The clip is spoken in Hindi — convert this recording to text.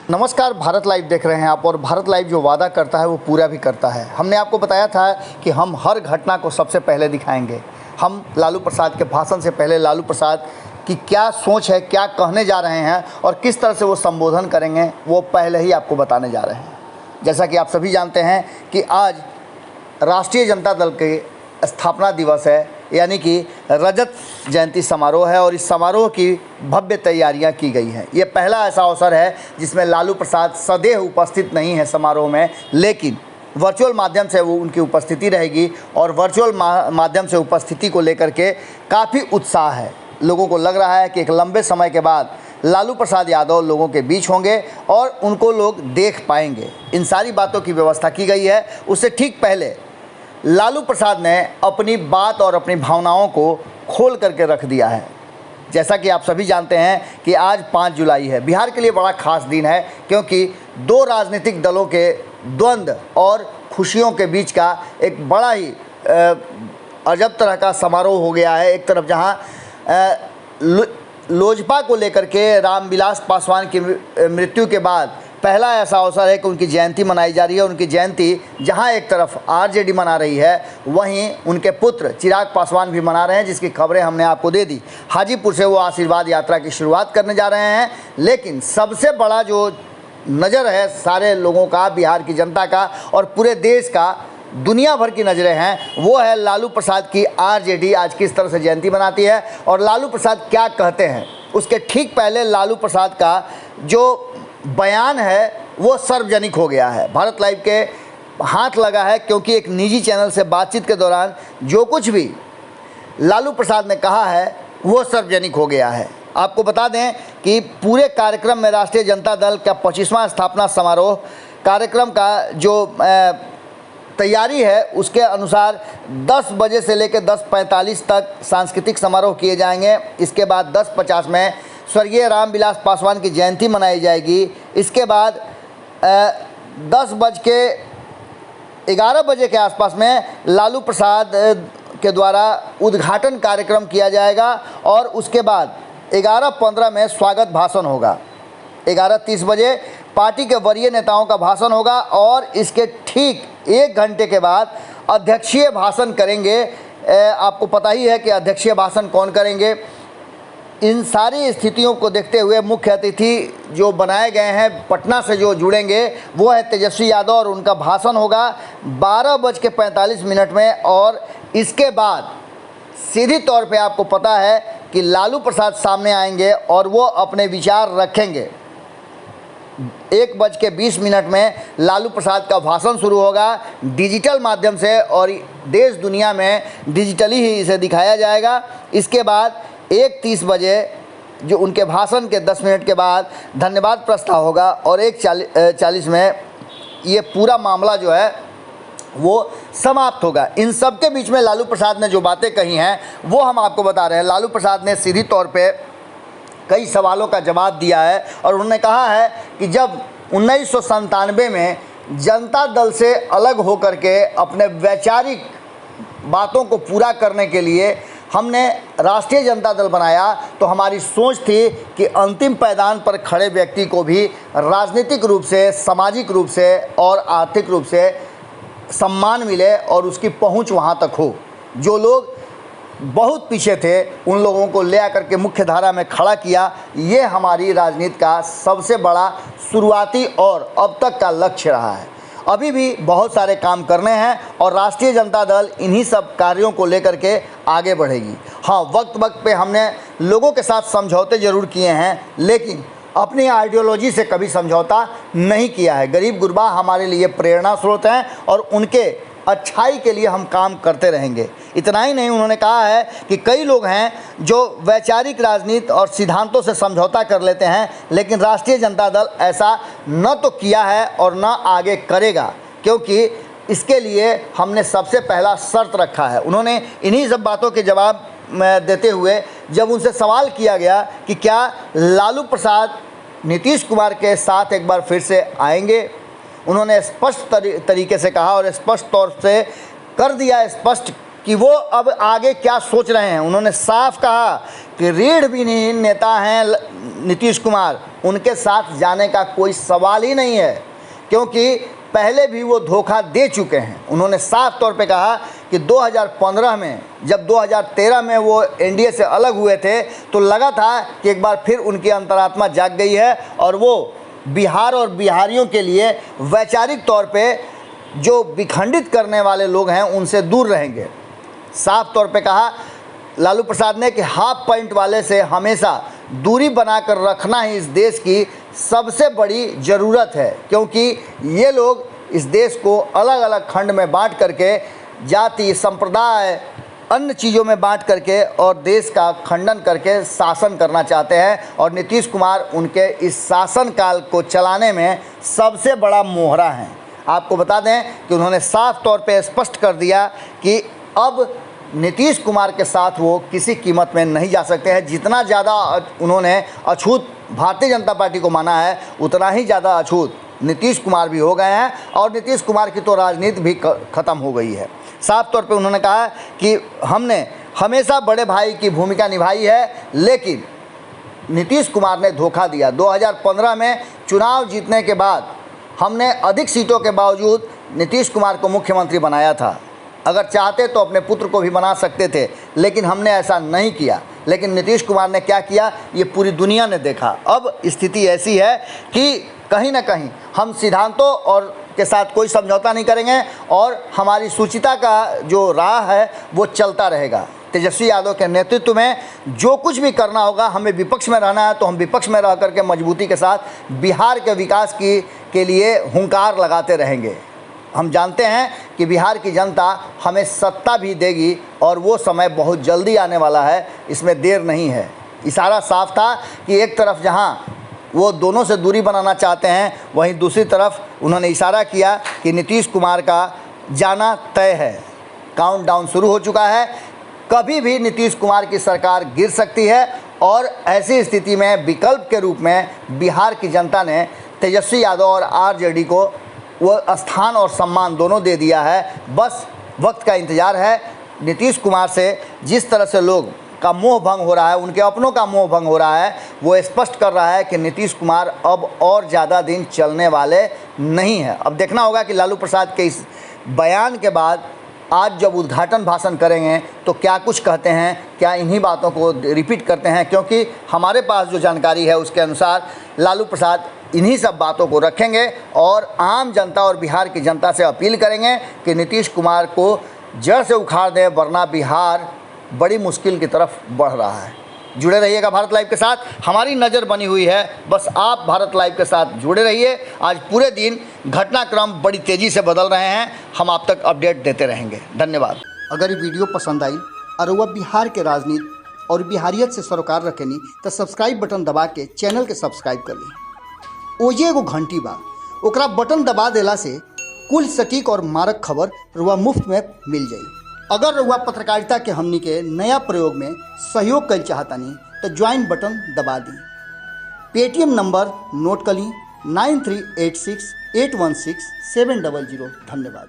नमस्कार, भारत लाइव देख रहे हैं आप। और भारत लाइव जो वादा करता है वो पूरा भी करता है। हमने आपको बताया था कि हम हर घटना को सबसे पहले दिखाएंगे। हम लालू प्रसाद के भाषण से पहले लालू प्रसाद की क्या सोच है, क्या कहने जा रहे हैं और किस तरह से वो संबोधन करेंगे, वो पहले ही आपको बताने जा रहे हैं। जैसा कि आप सभी जानते हैं कि आज राष्ट्रीय जनता दल के स्थापना दिवस है, यानी कि रजत जयंती समारोह है और इस समारोह की भव्य तैयारियां की गई हैं। ये पहला ऐसा अवसर है जिसमें लालू प्रसाद सदैव उपस्थित नहीं है समारोह में, लेकिन वर्चुअल माध्यम से वो उनकी उपस्थिति रहेगी और वर्चुअल माध्यम से उपस्थिति को लेकर के काफ़ी उत्साह है। लोगों को लग रहा है कि एक लंबे समय के बाद लालू प्रसाद यादव लोगों के बीच होंगे और उनको लोग देख पाएंगे। इन सारी बातों की व्यवस्था की गई है। उससे ठीक पहले लालू प्रसाद ने अपनी बात और अपनी भावनाओं को खोल करके रख दिया है। जैसा कि आप सभी जानते हैं कि आज 5 जुलाई है। बिहार के लिए बड़ा खास दिन है, क्योंकि दो राजनीतिक दलों के द्वंद्व और खुशियों के बीच का एक बड़ा ही अजब तरह का समारोह हो गया है। एक तरफ जहां लोजपा को लेकर के रामविलास पासवान की मृत्यु के बाद पहला ऐसा अवसर है कि उनकी जयंती मनाई जा रही है। उनकी जयंती जहां एक तरफ आरजेडी मना रही है, वहीं उनके पुत्र चिराग पासवान भी मना रहे हैं, जिसकी खबरें हमने आपको दे दी। हाजीपुर से वो आशीर्वाद यात्रा की शुरुआत करने जा रहे हैं। लेकिन सबसे बड़ा जो नज़र है सारे लोगों का, बिहार की जनता का और पूरे देश का, दुनिया भर की नज़रें हैं, वो है लालू प्रसाद की आरजेडी आज किस तरह से जयंती मनाती है और लालू प्रसाद क्या कहते हैं। उसके ठीक पहले लालू प्रसाद का जो बयान है वो सार्वजनिक हो गया है। भारत लाइव के हाथ लगा है, क्योंकि एक निजी चैनल से बातचीत के दौरान जो कुछ भी लालू प्रसाद ने कहा है वो सार्वजनिक हो गया है। आपको बता दें कि पूरे कार्यक्रम में राष्ट्रीय जनता दल का 25वां स्थापना समारोह कार्यक्रम का जो तैयारी है, उसके अनुसार 10 बजे से लेकर 10:45 तक सांस्कृतिक समारोह किए जाएंगे। इसके बाद 10:50 में स्वर्गीय रामविलास पासवान की जयंती मनाई जाएगी। इसके बाद 11 बजे के आसपास में लालू प्रसाद के द्वारा उद्घाटन कार्यक्रम किया जाएगा और उसके बाद 11:15 में स्वागत भाषण होगा। 11:30 बजे पार्टी के वरीय नेताओं का भाषण होगा और इसके ठीक 1 घंटे के बाद अध्यक्षीय भाषण करेंगे। आपको पता ही है कि अध्यक्षीय भाषण कौन करेंगे। इन सारी स्थितियों को देखते हुए मुख्य अतिथि जो बनाए गए हैं पटना से जो जुड़ेंगे वो है तेजस्वी यादव और उनका भाषण होगा 12:45 में। और इसके बाद सीधी तौर पे आपको पता है कि लालू प्रसाद सामने आएंगे और वो अपने विचार रखेंगे। 1:20 में लालू प्रसाद का भाषण शुरू होगा डिजिटल माध्यम से और देश दुनिया में डिजिटली ही इसे दिखाया जाएगा। इसके बाद 1:30 बजे जो उनके भाषण के 10 मिनट के बाद धन्यवाद प्रस्ताव होगा और 1:40 में ये पूरा मामला जो है वो समाप्त होगा। इन सब के बीच में लालू प्रसाद ने जो बातें कही हैं वो हम आपको बता रहे हैं। लालू प्रसाद ने सीधी तौर पे कई सवालों का जवाब दिया है और उन्होंने कहा है कि जब 1997 में जनता दल से अलग होकर के अपने वैचारिक बातों को पूरा करने के लिए हमने राष्ट्रीय जनता दल बनाया, तो हमारी सोच थी कि अंतिम पायदान पर खड़े व्यक्ति को भी राजनीतिक रूप से, सामाजिक रूप से और आर्थिक रूप से सम्मान मिले और उसकी पहुंच वहां तक हो। जो लोग बहुत पीछे थे उन लोगों को ले आकर के मुख्य धारा में खड़ा किया। ये हमारी राजनीति का सबसे बड़ा शुरुआती और अब तक का लक्ष्य रहा है। अभी भी बहुत सारे काम करने हैं और राष्ट्रीय जनता दल इन्हीं सब कार्यों को लेकर के आगे बढ़ेगी। हाँ, वक्त वक्त पे हमने लोगों के साथ समझौते ज़रूर किए हैं, लेकिन अपनी आइडियोलॉजी से कभी समझौता नहीं किया है। गरीब गुरबा हमारे लिए प्रेरणा स्रोत हैं और उनके अच्छाई के लिए हम काम करते रहेंगे। इतना ही नहीं, उन्होंने कहा है कि कई लोग हैं जो वैचारिक राजनीति और सिद्धांतों से समझौता कर लेते हैं, लेकिन राष्ट्रीय जनता दल ऐसा न तो किया है और न आगे करेगा, क्योंकि इसके लिए हमने सबसे पहला शर्त रखा है। उन्होंने इन्हीं सब बातों के जवाब देते हुए जब उनसे सवाल किया गया कि क्या लालू प्रसाद नीतीश कुमार के साथ एक बार फिर से आएंगे, उन्होंने स्पष्ट तरीके से कहा और स्पष्ट तौर से कर दिया स्पष्ट कि वो अब आगे क्या सोच रहे हैं। उन्होंने साफ कहा कि रीढ़ विहीन नेता हैं नीतीश कुमार, उनके साथ जाने का कोई सवाल ही नहीं है, क्योंकि पहले भी वो धोखा दे चुके हैं। उन्होंने साफ तौर पे कहा कि 2015 में जब 2013 में वो एनडीए से अलग हुए थे तो लगा था कि एक बार फिर उनकी अंतरात्मा जाग गई है और वो बिहार और बिहारियों के लिए वैचारिक तौर पे जो विखंडित करने वाले लोग हैं उनसे दूर रहेंगे। साफ तौर पे कहा लालू प्रसाद ने कि हाफ पॉइंट वाले से हमेशा दूरी बनाकर रखना ही इस देश की सबसे बड़ी ज़रूरत है, क्योंकि ये लोग इस देश को अलग अलग खंड में बांट करके, जाति, संप्रदाय, अन्य चीज़ों में बांट करके और देश का खंडन करके शासन करना चाहते हैं। और नीतीश कुमार उनके इस शासनकाल को चलाने में सबसे बड़ा मोहरा हैं। आपको बता दें कि उन्होंने साफ तौर पे स्पष्ट कर दिया कि अब नीतीश कुमार के साथ वो किसी कीमत में नहीं जा सकते हैं। जितना ज़्यादा उन्होंने अछूत भारतीय जनता पार्टी को माना है, उतना ही ज़्यादा अछूत नीतीश कुमार भी हो गए हैं और नीतीश कुमार की तो राजनीति भी ख़त्म हो गई है। साफ तौर पे उन्होंने कहा कि हमने हमेशा बड़े भाई की भूमिका निभाई है, लेकिन नीतीश कुमार ने धोखा दिया। 2015 में चुनाव जीतने के बाद हमने अधिक सीटों के बावजूद नीतीश कुमार को मुख्यमंत्री बनाया था। अगर चाहते तो अपने पुत्र को भी बना सकते थे, लेकिन हमने ऐसा नहीं किया। लेकिन नीतीश कुमार ने क्या किया, ये पूरी दुनिया ने देखा। अब स्थिति ऐसी है कि कहीं ना कहीं हम सिद्धांतों और के साथ कोई समझौता नहीं करेंगे और हमारी सूचिता का जो राह है वो चलता रहेगा। तेजस्वी यादव के नेतृत्व में जो कुछ भी करना होगा, हमें विपक्ष में रहना है तो हम विपक्ष में रह करके मजबूती के साथ बिहार के विकास के लिए हुंकार लगाते रहेंगे। हम जानते हैं कि बिहार की जनता हमें सत्ता भी देगी और वो समय बहुत जल्दी आने वाला है, इसमें देर नहीं है। इशारा साफ था कि एक तरफ जहां वो दोनों से दूरी बनाना चाहते हैं, वहीं दूसरी तरफ उन्होंने इशारा किया कि नीतीश कुमार का जाना तय है। काउंटडाउन शुरू हो चुका है, कभी भी नीतीश कुमार की सरकार गिर सकती है और ऐसी स्थिति में विकल्प के रूप में बिहार की जनता ने तेजस्वी यादव और आरजेडी को वो स्थान और सम्मान दोनों दे दिया है। बस वक्त का इंतज़ार है। नीतीश कुमार से जिस तरह से लोग का मोह भंग हो रहा है, उनके अपनों का मोह भंग हो रहा है, वो स्पष्ट कर रहा है कि नीतीश कुमार अब और ज़्यादा दिन चलने वाले नहीं हैं। अब देखना होगा कि लालू प्रसाद के इस बयान के बाद आज जब उद्घाटन भाषण करेंगे तो क्या कुछ कहते हैं, क्या इन्हीं बातों को रिपीट करते हैं, क्योंकि हमारे पास जो जानकारी है उसके अनुसार लालू प्रसाद इन्हीं सब बातों को रखेंगे और आम जनता और बिहार की जनता से अपील करेंगे कि नीतीश कुमार को जड़ से उखाड़ दें, वरना बिहार बड़ी मुश्किल की तरफ बढ़ रहा है। जुड़े रहिएगा भारत लाइव के साथ, हमारी नज़र बनी हुई है, बस आप भारत लाइव के साथ जुड़े रहिए। आज पूरे दिन घटनाक्रम बड़ी तेज़ी से बदल रहे हैं, हम आप तक अपडेट देते रहेंगे। धन्यवाद। अगर ये वीडियो पसंद आई और वह बिहार के राजनीति और बिहारियत से सरोकार रखेनी तो सब्सक्राइब बटन दबा के चैनल के सब्सक्राइब कर ली। ओजे एगो घंटी बा, ओकरा बटन दबा देला से कुल सटीक और मारक खबर रुआ मुफ्त में मिल जाई। अगर रुआ पत्रकारिता के हमनी के नया प्रयोग में सहयोग कर चाहतानी तो ज्वाइन बटन दबा दी। पेटीएम नंबर नोट कर ली 9386816700। धन्यवाद।